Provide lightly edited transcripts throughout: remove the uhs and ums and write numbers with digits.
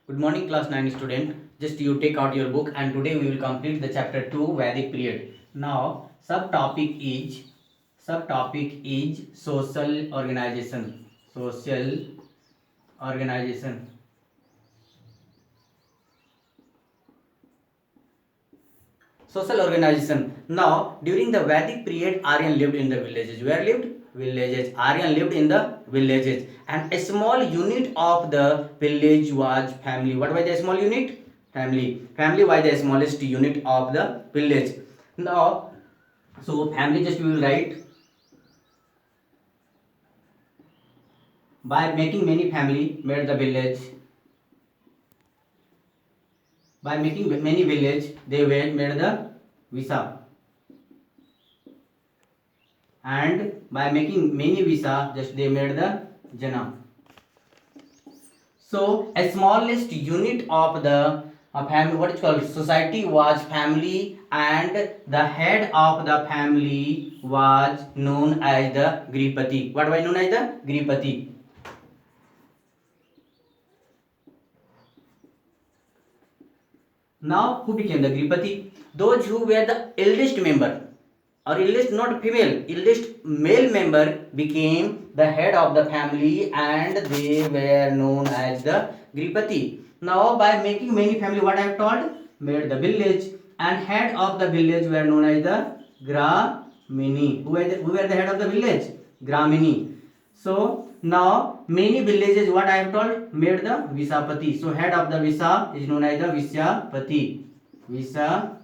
Good morning, class 9 student. Just you take out your book and today we will complete the chapter 2 Vedic period. Now, subtopic is social organization. Social organization. Social organization. Now, during the Vedic period, Aryan lived in the villages. Where lived? Villages. Aryan lived in the villages. And a small unit of the village was family. What was the small unit? Family. Family was the smallest unit of the village. Now, so family just we will write by making many family made the village. By making many village, they made the visa. And by making many visa, just they made the jana. So a smallest unit of the family, what is called society, was family, and the head of the family was known as the Gripati. What was known as the Gripati? Now who became the Gripati? Those who were the eldest member, or eldest not female, eldest male member became the head of the family and they were known as the Gripati. Now by making many family, what I have told, made the village, and head of the village were known as the Gramini. Who were the head of the village? Gramini. So now many villages, what I have told, made the Visapati. So head of the Visa is known as the Visyapati. Visapati.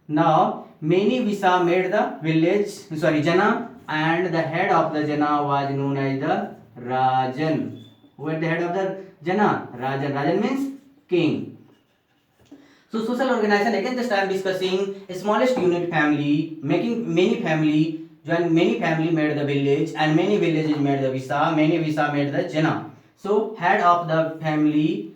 Now many Visa made the village, sorry, Jana, and the head of the Jana was known as the Rajan. Who is the head of the Jana? Rajan. Rajan means king. So social organization, again just I am discussing a smallest unit family, making many family, when many family made the village and many villages made the Visa, many Visa made the Jana. So head of the family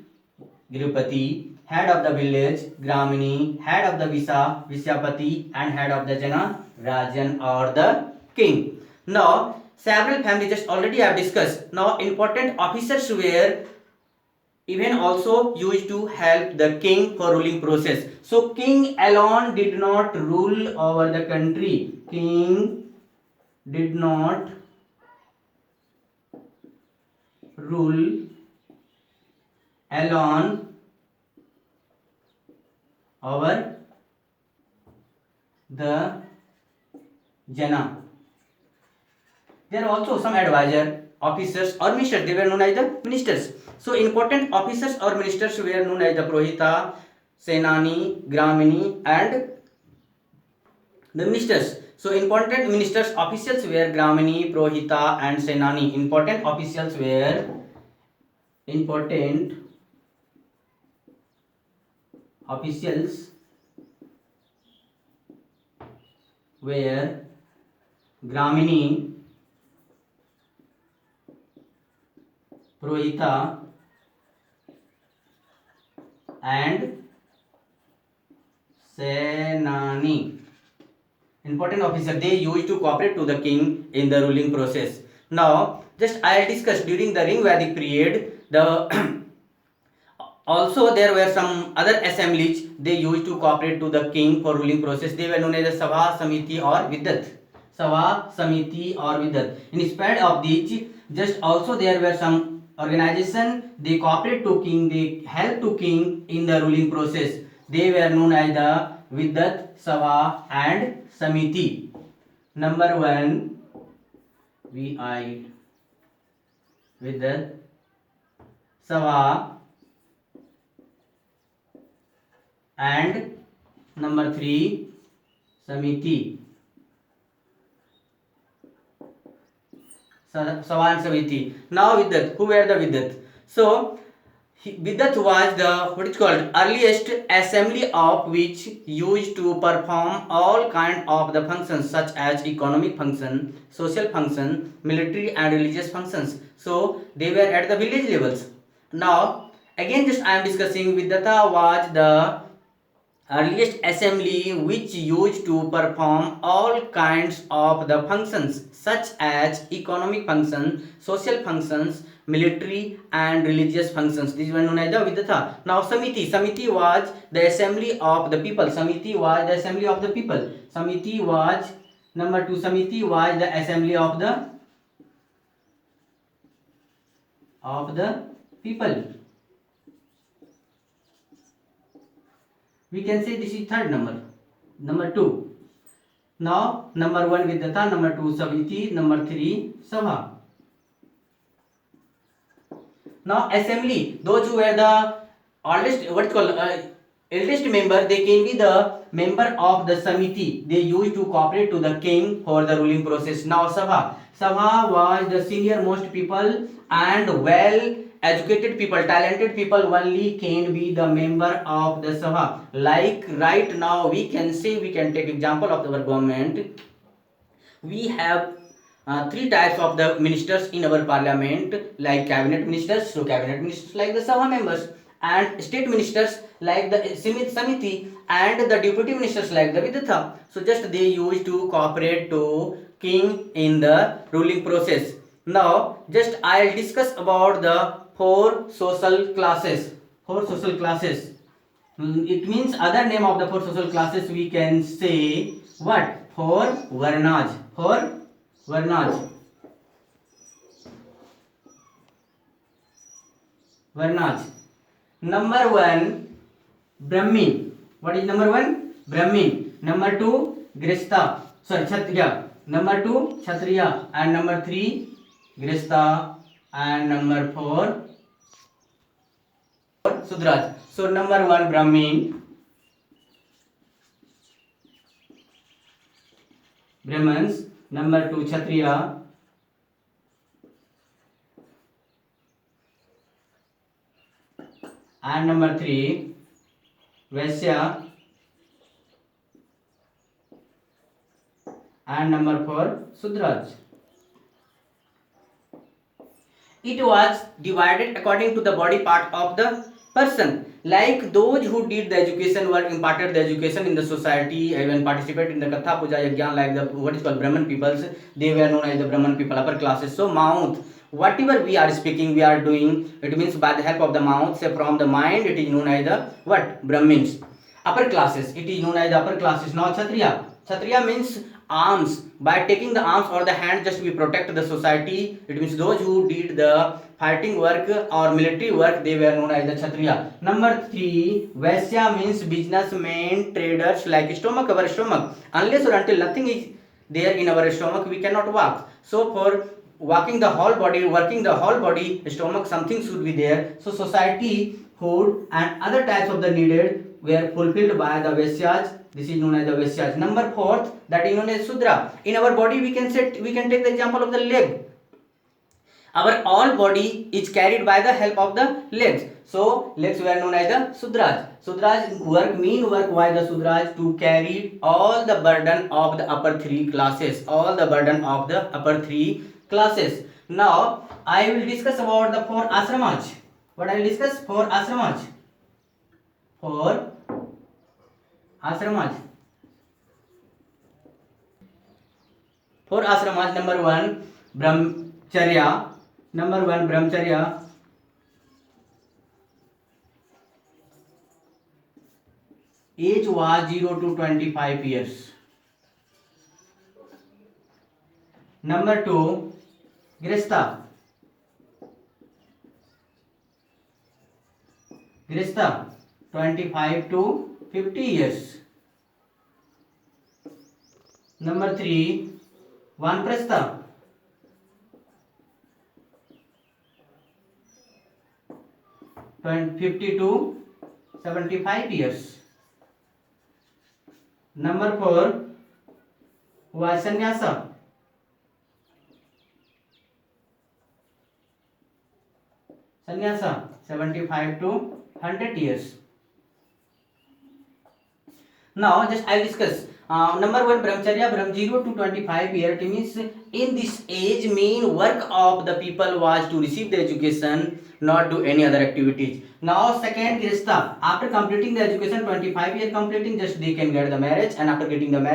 Gripati, head of the village Gramini, head of the Visa Visyapati, and head of the Jana Rajan or the king. Now several families just already I have discussed. Now important officers were even also used to help the king for ruling process. So king alone did not rule over the country. King did not rule alone over the Jana. There are also some advisor, officers or ministers. They were known as the ministers. So important officers or ministers were known as the Prohita, Senani, Gramini, and the ministers. So important ministers, officials were Gramini, Prohita, and Senani. Important officials were Gramini, Prohita, and Senani. Important officer, they used to cooperate to the king in the ruling process. Now just I discussed during the Ring Vedic period, the also there were some other assemblies they used to cooperate to the king for ruling process. They were known as the Sabha Samiti or Vidat. Sabha Samiti or Vidat. In spite of these, just also there were some organization, they cooperate to king, they help to king in the ruling process. They were known as the Vidat, Sabha and Samiti. Number 1, VI Vidat, Sabha, and number 3, Samiti. Sabha and Samiti. Now Vidat, who were the Vidat? So Vidat was the what is called earliest assembly of which used to perform all kind of the functions such as economic function, social function, military and religious functions. So they were at the village levels. Now again just I am discussing Vidata was the earliest assembly which used to perform all kinds of the functions such as economic functions, social functions, military and religious functions. This one known as the Vidatha. Now Samiti. Samiti was the assembly of the people. Samiti was the assembly of the people. Samiti was number 2. Samiti was the assembly of the people. We can say this is third number. Number 2. Now number 1 Vidyatha, number 2 Samiti, number 3 Sabha. Now assembly, those who were the oldest, what's called eldest member, they can be the member of the Samiti. They used to cooperate to the king for the ruling process. Now Sabha. Sabha was the senior most people and well educated people, talented people only can be the member of the Sabha. Like right now we can say, we can take example of our government. We have three types of the ministers in our parliament, like cabinet ministers, so cabinet ministers like the Sabha members, and state ministers like the Samiti, and the deputy ministers like the Vidatha. So just they used to cooperate to king in the ruling process. Now just I'll discuss about the four social classes. Four social classes. It means other name of the four social classes we can say what? Four Varnaj. Four Varnaj. Varnaj. Number 1 Brahmin. What is number 1? Brahmin. Number 2 Grista. Sorry, Kshatriya. Number 2 Kshatriya. And number 3 Grista. And number 4 Sudraj. So number 1 Brahmin. Brahmins. Number 2 Kshatriya. And number 3 Vaishya. And number 4 Sudraj. It was divided according to the body part of the person. Like those who did the education work, imparted the education in the society, even participate in the Katha Puja Yajna, like the what is called Brahman peoples, they were known as the Brahman people, upper classes. So mouth, whatever we are speaking, we are doing, it means by the help of the mouth, say from the mind, it is known as the what? Brahmins. Upper classes, it is known as the upper classes. Now Kshatriya. Kshatriya means arms. By taking the arms or the hand, just we protect the society. It means those who did the fighting work or military work, they were known as the Kshatriya. Number 3 Vaishya means businessmen, traders, like stomach, our stomach. Unless or until nothing is there in our stomach, we cannot walk. So for walking the whole body, working the whole body, stomach, something should be there. So society, food and other types of the needed were fulfilled by the Vaishyas. This is known as the Vaishyas. Number 4, that is known as Sudra. In our body, we can take the example of the leg. Our all body is carried by the help of the legs. So legs were known as the Sudraj. Sudraj work why the Sudraj? To carry all the burden of the upper 3 classes. All the burden of the upper 3 classes. Now I will discuss about the 4 ashramas. What I will discuss? 4 ashramas. 4 ashramas. 4 ashramas. Number 1 Brahmacharya. Number 1 Brahmacharya. Age was 0 to 25 years. Number 2 Grihastha. Grihastha 25 to 50 years. Number 3 Vanprastha. 50 to 75 years. Number 4 was Sannyasa. Sannyasa 75 to 100 years. Now just I will discuss number 1 Brahmacharya. 0 to 25 years, it means in this age main work of the people was to receive the education, not do any other activities. Now second Grihastha, after completing the education 25 years completing, just they can get the marriage, and after getting the marriage